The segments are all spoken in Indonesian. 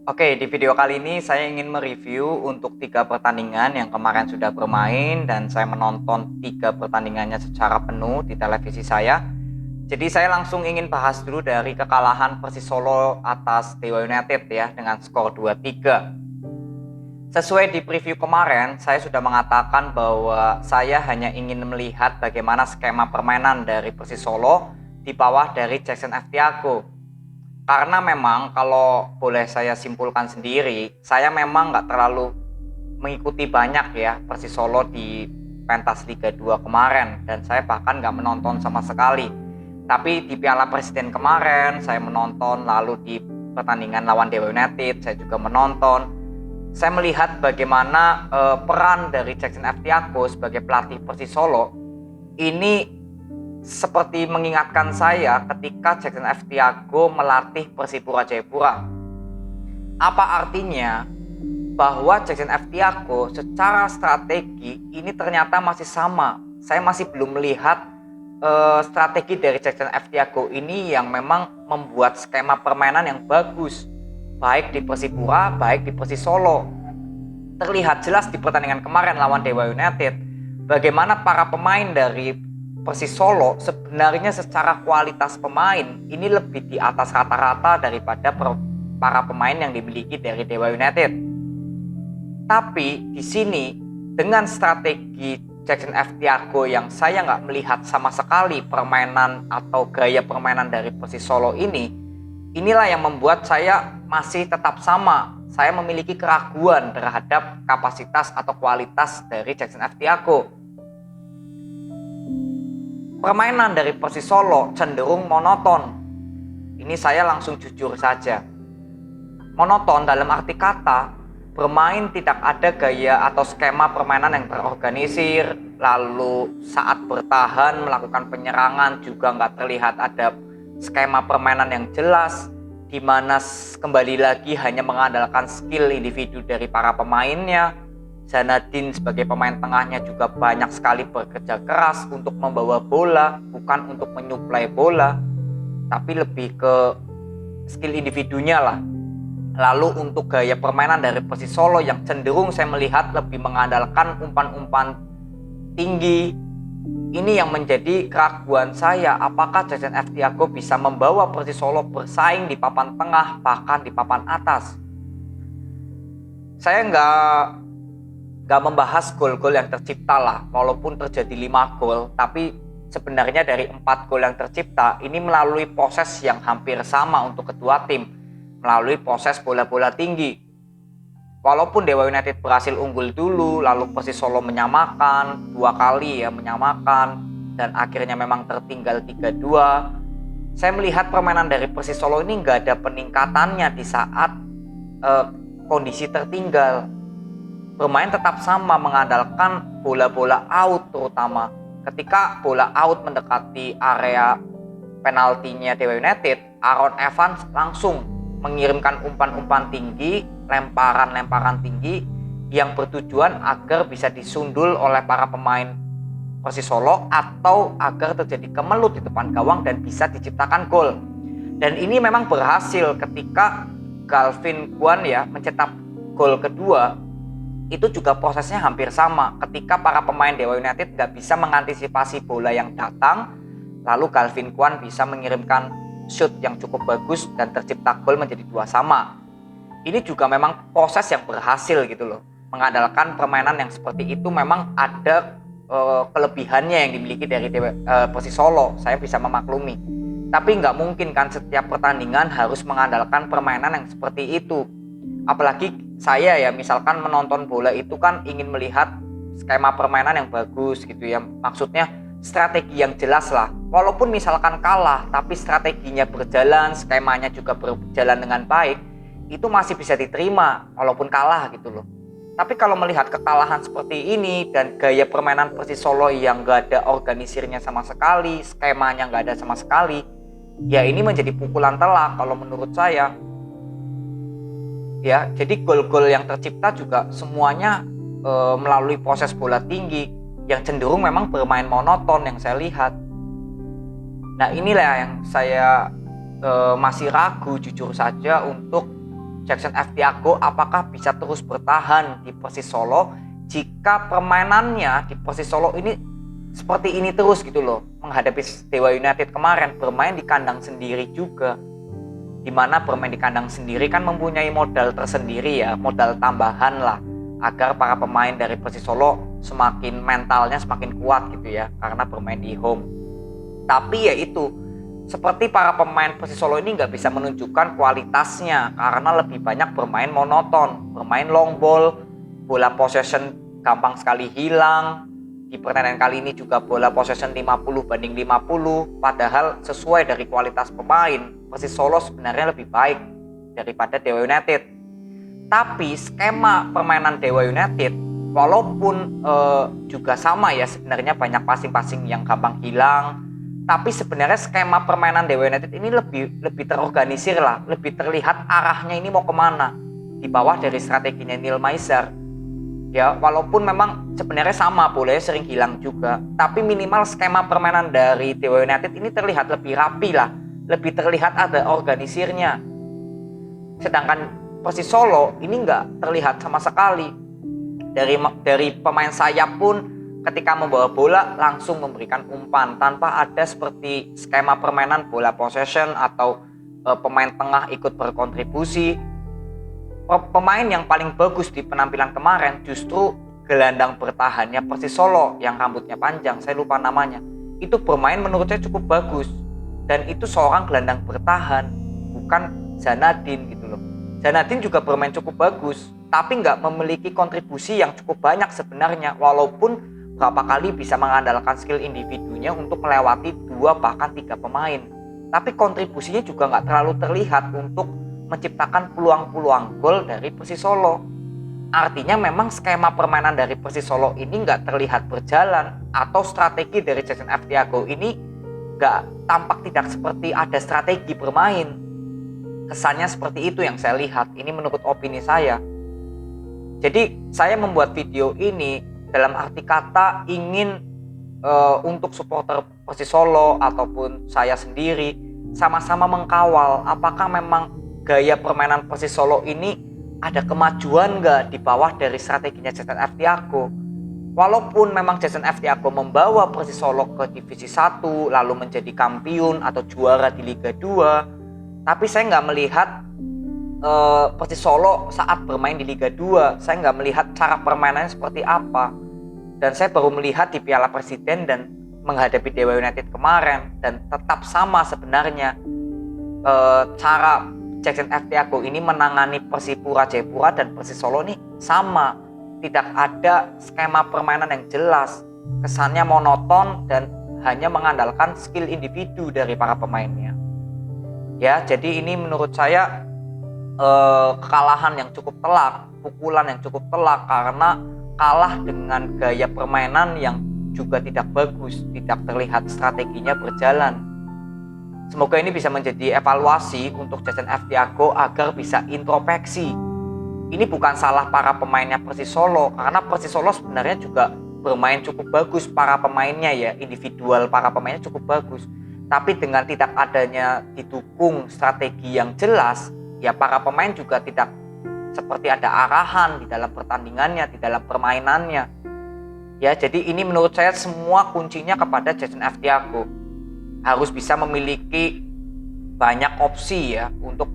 Oke, di video kali ini saya ingin mereview untuk 3 pertandingan yang kemarin sudah bermain dan saya menonton 3 pertandingannya secara penuh di televisi saya. Jadi saya langsung ingin bahas dulu dari kekalahan Persis Solo atas Dewa United ya dengan skor 2-3. Sesuai di preview kemarin, saya sudah mengatakan bahwa saya hanya ingin melihat bagaimana skema permainan dari Persis Solo di bawah dari Jackson F. Tiago. Karena memang kalau boleh saya simpulkan sendiri, saya memang nggak terlalu mengikuti banyak ya Persis Solo di pentas Liga 2 kemarin, dan saya bahkan nggak menonton sama sekali. Tapi di Piala Presiden kemarin saya menonton, lalu di pertandingan lawan Dewa United saya juga menonton. Saya melihat bagaimana peran dari Jackson F. Tiago sebagai pelatih Persis Solo ini seperti mengingatkan saya ketika Jackson F. Tiago melatih Persipura Jayapura. Apa artinya? Bahwa Jackson F. Tiago secara strategi ini ternyata masih sama. Saya masih belum melihat strategi dari Jackson F. Tiago ini yang memang membuat skema permainan yang bagus, baik di Persipura, baik di Persis Solo. Terlihat jelas di pertandingan kemarin lawan Dewa United, bagaimana para pemain dari Persis Solo sebenarnya secara kualitas pemain ini lebih di atas rata-rata daripada para pemain yang dimiliki dari Dewa United. Tapi di sini dengan strategi Jackson F. Tiago yang saya nggak melihat sama sekali permainan atau gaya permainan dari Persis Solo ini, inilah yang membuat saya masih tetap sama. Saya memiliki keraguan terhadap kapasitas atau kualitas dari Jackson F. Tiago. Permainan dari Persis Solo cenderung monoton. Ini saya langsung jujur saja. Monoton dalam arti kata, bermain tidak ada gaya atau skema permainan yang terorganisir, lalu saat bertahan melakukan penyerangan juga nggak terlihat ada skema permainan yang jelas, di mana kembali lagi hanya mengandalkan skill individu dari para pemainnya. Zanadin sebagai pemain tengahnya juga banyak sekali bekerja keras untuk membawa bola, bukan untuk menyuplai bola, tapi lebih ke skill individunya lah. Lalu untuk gaya permainan dari Persis Solo yang cenderung saya melihat lebih mengandalkan umpan-umpan tinggi. Ini yang menjadi keraguan saya, apakah Jackson F. Tiago bisa membawa Persis Solo bersaing di papan tengah, bahkan di papan atas. Saya nggak membahas gol-gol yang tercipta lah, walaupun terjadi 5 gol, tapi sebenarnya dari 4 gol yang tercipta ini melalui proses yang hampir sama untuk kedua tim, melalui proses bola-bola tinggi. Walaupun Dewa United berhasil unggul dulu, lalu Persis Solo menyamakan 2 kali ya, menyamakan, dan akhirnya memang tertinggal 3-2. Saya melihat permainan dari Persis Solo ini nggak ada peningkatannya di saat kondisi tertinggal. Bermain tetap sama, mengandalkan bola-bola out, terutama ketika bola out mendekati area penaltinya Dewa United, Aaron Evans langsung mengirimkan umpan-umpan tinggi, lemparan-lemparan tinggi yang bertujuan agar bisa disundul oleh para pemain Persis Solo atau agar terjadi kemelut di depan gawang dan bisa diciptakan gol. Dan ini memang berhasil ketika Calvin Guan ya mencetak gol kedua. Itu juga prosesnya hampir sama ketika para pemain Dewa United nggak bisa mengantisipasi bola yang datang, lalu Calvin Guan bisa mengirimkan shoot yang cukup bagus dan tercipta gol menjadi 2-2. Ini juga memang proses yang berhasil gitu loh. Mengandalkan permainan yang seperti itu memang ada kelebihannya yang dimiliki dari Persis Solo, saya bisa memaklumi. Tapi nggak mungkin kan setiap pertandingan harus mengandalkan permainan yang seperti itu. Apalagi saya ya misalkan menonton bola itu kan ingin melihat skema permainan yang bagus gitu ya, maksudnya strategi yang jelas lah. Walaupun misalkan kalah tapi strateginya berjalan, skemanya juga berjalan dengan baik, itu masih bisa diterima walaupun kalah gitu loh. Tapi kalau melihat kekalahan seperti ini dan gaya permainan Persis Solo yang gak ada organisirnya sama sekali, skemanya gak ada sama sekali, ya ini menjadi pukulan telak kalau menurut saya. Ya, jadi gol-gol yang tercipta juga semuanya melalui proses bola tinggi yang cenderung memang bermain monoton yang saya lihat. Nah inilah yang saya masih ragu jujur saja untuk Jackson F. Tiago apakah bisa terus bertahan di Persis Solo jika permainannya di Persis Solo ini seperti ini terus gitu loh, menghadapi Dewa United kemarin bermain di kandang sendiri juga, dimana bermain di kandang sendiri kan mempunyai modal tersendiri ya, modal tambahan lah agar para pemain dari Persis Solo semakin mentalnya semakin kuat gitu ya, karena bermain di home. Tapi ya itu, seperti para pemain Persis Solo ini nggak bisa menunjukkan kualitasnya karena lebih banyak bermain monoton, bermain long ball, bola possession gampang sekali hilang. Di pertandingan kali ini juga bola possession 50 banding 50, padahal sesuai dari kualitas pemain, Persis Solo sebenarnya lebih baik daripada Dewa United. Tapi skema permainan Dewa United walaupun juga sama ya, sebenarnya banyak passing-passing yang gampang hilang, tapi sebenarnya skema permainan Dewa United ini lebih terorganisir lah, lebih terlihat arahnya ini mau kemana di bawah dari strateginya Neil Maizar. Ya, walaupun memang sebenarnya sama, bolanya sering hilang juga, tapi minimal skema permainan dari Dewa United ini terlihat lebih rapi lah, lebih terlihat ada organisirnya. Sedangkan Persis Solo ini nggak terlihat sama sekali. Dari pemain sayap pun ketika membawa bola langsung memberikan umpan tanpa ada seperti skema permainan bola possession atau pemain tengah ikut berkontribusi. Pemain yang paling bagus di penampilan kemarin justru gelandang bertahannya Persis Solo yang rambutnya panjang, saya lupa namanya. Itu bermain menurut saya cukup bagus, dan itu seorang gelandang bertahan, bukan Zanadin gitu loh. Zanadin juga bermain cukup bagus, tapi nggak memiliki kontribusi yang cukup banyak sebenarnya, walaupun berapa kali bisa mengandalkan skill individunya untuk melewati 2 bahkan 3 pemain. Tapi kontribusinya juga nggak terlalu terlihat untuk menciptakan peluang-peluang gol dari Persis Solo. Artinya memang skema permainan dari Persis Solo ini nggak terlihat berjalan, atau strategi dari Jackson F. Tiago ini nggak tampak tidak seperti ada strategi bermain. Kesannya seperti itu yang saya lihat, ini menurut opini saya. Jadi saya membuat video ini dalam arti kata ingin untuk supporter Persis Solo ataupun saya sendiri sama-sama mengkawal apakah memang gaya permainan Persis Solo ini ada kemajuan nggak di bawah dari strateginya Jackson F. Tiago. Walaupun memang Jackson F. Tiago membawa Persis Solo ke Divisi 1 lalu menjadi kampiun atau juara di Liga 2, tapi saya nggak melihat Persis Solo saat bermain di Liga 2, saya nggak melihat cara permainannya seperti apa. Dan saya baru melihat di Piala Presiden dan menghadapi Dewa United kemarin, dan tetap sama sebenarnya cara Jackson F. Tiago ini menangani Persipura Jayapura dan Persis Solo ini sama. Tidak ada skema permainan yang jelas, kesannya monoton dan hanya mengandalkan skill individu dari para pemainnya. Ya, jadi ini menurut saya kekalahan yang cukup telak, pukulan yang cukup telak, karena kalah dengan gaya permainan yang juga tidak bagus, tidak terlihat strateginya berjalan. Semoga ini bisa menjadi evaluasi untuk Jackson F. Tiago agar bisa introspeksi. Ini bukan salah para pemainnya Persis Solo, karena Persis Solo sebenarnya juga bermain cukup bagus para pemainnya ya, individual para pemainnya cukup bagus. Tapi dengan tidak adanya didukung strategi yang jelas, ya para pemain juga tidak seperti ada arahan di dalam pertandingannya, di dalam permainannya. Ya, jadi ini menurut saya semua kuncinya kepada Jackson F. Tiago. Harus bisa memiliki banyak opsi ya untuk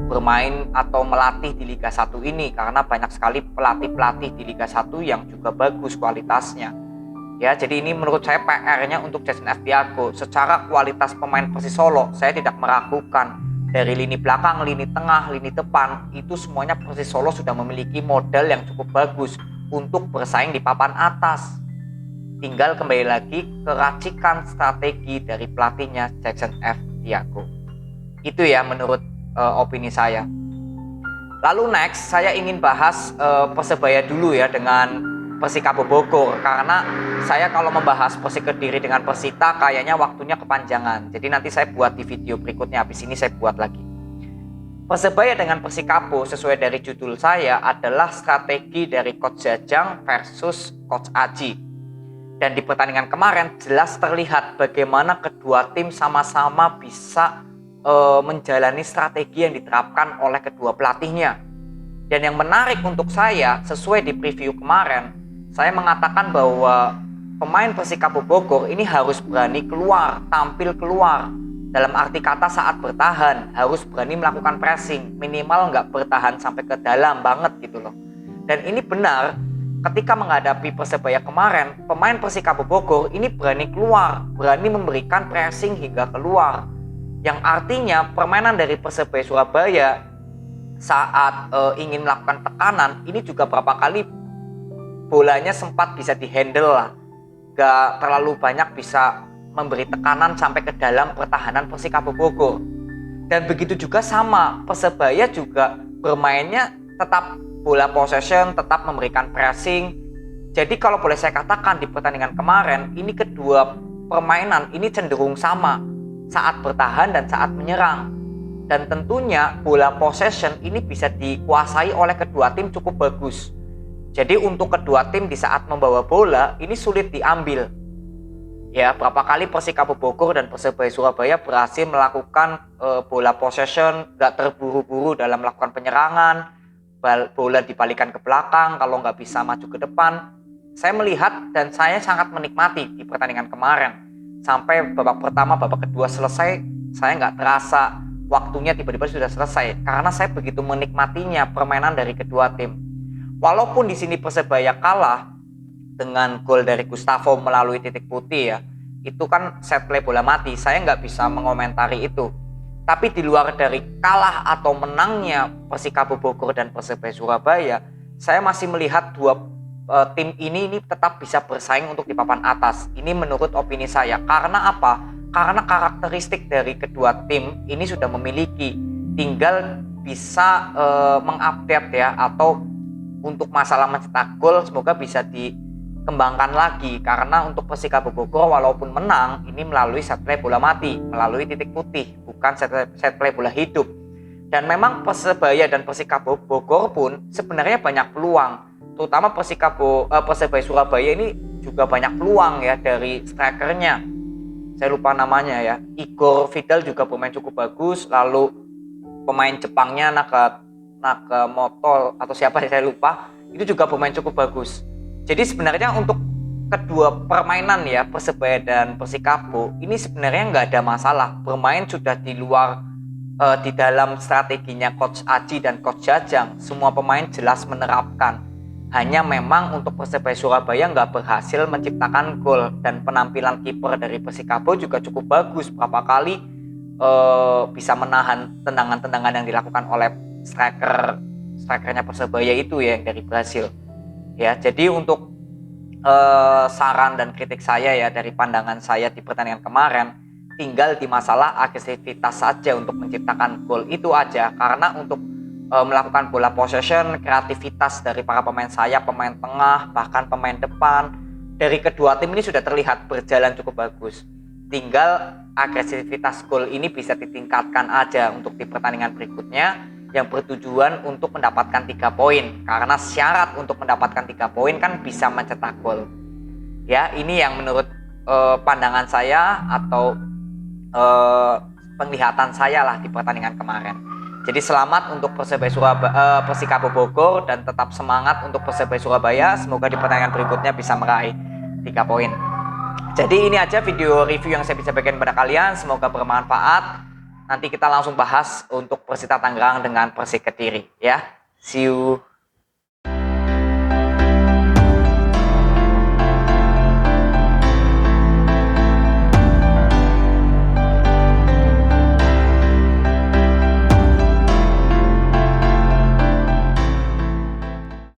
bermain atau melatih di Liga 1 ini, karena banyak sekali pelatih-pelatih di Liga 1 yang juga bagus kualitasnya. Ya, jadi ini menurut saya PR-nya untuk Jackson F. Tiago. Secara kualitas pemain Persis Solo, saya tidak meragukan. Dari lini belakang, lini tengah, lini depan, itu semuanya Persis Solo sudah memiliki modal yang cukup bagus untuk bersaing di papan atas. Tinggal kembali lagi ke racikan strategi dari pelatihnya Jackson F. Tiago. Itu ya menurut opini saya. Lalu next saya ingin bahas Persebaya dulu ya dengan Persikabo Bogor, karena saya kalau membahas Persik Kediri dengan Persita kayaknya waktunya kepanjangan. Jadi nanti saya buat di video berikutnya, habis ini saya buat lagi. Persebaya dengan Persikabo sesuai dari judul saya adalah strategi dari Coach Jajang versus Coach Aji. Dan di pertandingan kemarin jelas terlihat bagaimana kedua tim sama-sama bisa menjalani strategi yang diterapkan oleh kedua pelatihnya. Dan yang menarik untuk saya, sesuai di preview kemarin, saya mengatakan bahwa pemain Persikabo Bogor ini harus berani keluar, tampil keluar. Dalam arti kata saat bertahan, harus berani melakukan pressing, minimal nggak bertahan sampai ke dalam banget gitu loh. Dan ini benar, ketika menghadapi Persebaya kemarin, pemain Persikabo Bogor ini berani keluar, berani memberikan pressing hingga keluar. Yang artinya permainan dari Persebaya Surabaya saat ingin melakukan tekanan, ini juga berapa kali bolanya sempat bisa dihandle lah. Gak terlalu banyak bisa memberi tekanan sampai ke dalam pertahanan Persikabo Bogor. Dan begitu juga sama, Persebaya juga bermainnya tetap bola possession, tetap memberikan pressing. Jadi kalau boleh saya katakan di pertandingan kemarin, ini kedua permainan ini cenderung sama saat bertahan dan saat menyerang. Dan tentunya bola possession ini bisa dikuasai oleh kedua tim cukup bagus. Jadi untuk kedua tim di saat membawa bola ini sulit diambil. Ya, berapa kali Persikabo Bogor dan Persebaya Surabaya berhasil melakukan bola possession, gak terburu-buru dalam melakukan penyerangan, bola dibalikan ke belakang kalau nggak bisa maju ke depan. Saya melihat dan saya sangat menikmati di pertandingan kemarin. Sampai babak pertama, babak kedua selesai, saya nggak terasa waktunya tiba-tiba sudah selesai. Karena saya begitu menikmatinya permainan dari kedua tim. Walaupun di sini Persebaya kalah dengan gol dari Gustavo melalui titik putih ya, itu kan set play bola mati, saya nggak bisa mengomentari itu. Tapi di luar dari kalah atau menangnya Persikabo Bogor dan Persebaya Surabaya, saya masih melihat dua tim ini tetap bisa bersaing untuk di papan atas. Ini menurut opini saya. Karena apa? Karena karakteristik dari kedua tim ini sudah memiliki, tinggal bisa mengupdate ya, atau untuk masalah mencetak gol semoga bisa dikembangkan lagi. Karena untuk Persikabo Bogor walaupun menang ini melalui set play bola mati, melalui titik putih, bukan set play bola hidup. Dan memang Persebaya dan Persikabo Bogor pun sebenarnya banyak peluang, terutama Persebaya Surabaya ini juga banyak peluang ya dari strikernya. Saya lupa namanya ya, Igor Vidal juga pemain cukup bagus. Lalu pemain Jepangnya Nakamoto atau siapa saya lupa, itu juga pemain cukup bagus. Jadi sebenarnya untuk kedua permainan ya, Persebaya dan Persikabo ini sebenarnya nggak ada masalah. Bermain sudah di luar di dalam strateginya Coach Aji dan Coach Jajang. Semua pemain jelas menerapkan. Hanya memang untuk Persebaya Surabaya nggak berhasil menciptakan gol. Dan penampilan kiper dari Persikabo juga cukup bagus. Berapa kali bisa menahan tendangan-tendangan yang dilakukan oleh strikernya Persebaya itu ya, yang dari Brasil ya. Jadi untuk saran dan kritik saya ya, dari pandangan saya di pertandingan kemarin, tinggal di masalah agresivitas saja untuk menciptakan gol itu aja. Karena untuk melakukan bola possession, kreativitas dari para pemain sayap, pemain tengah, bahkan pemain depan dari kedua tim ini sudah terlihat berjalan cukup bagus. Tinggal agresivitas gol ini bisa ditingkatkan aja untuk di pertandingan berikutnya, yang bertujuan untuk mendapatkan 3 poin. Karena syarat untuk mendapatkan 3 poin kan bisa mencetak gol. Ya, ini yang menurut pandangan saya atau penglihatan saya lah di pertandingan kemarin. Jadi selamat untuk Persikabo Bogor dan tetap semangat untuk Persebaya Surabaya. Semoga di pertandingan berikutnya bisa meraih 3 poin. Jadi ini aja video review yang saya bisa bagikan pada kalian. Semoga bermanfaat. Nanti kita langsung bahas untuk Persita Tangerang dengan Persik Kediri ya. See you.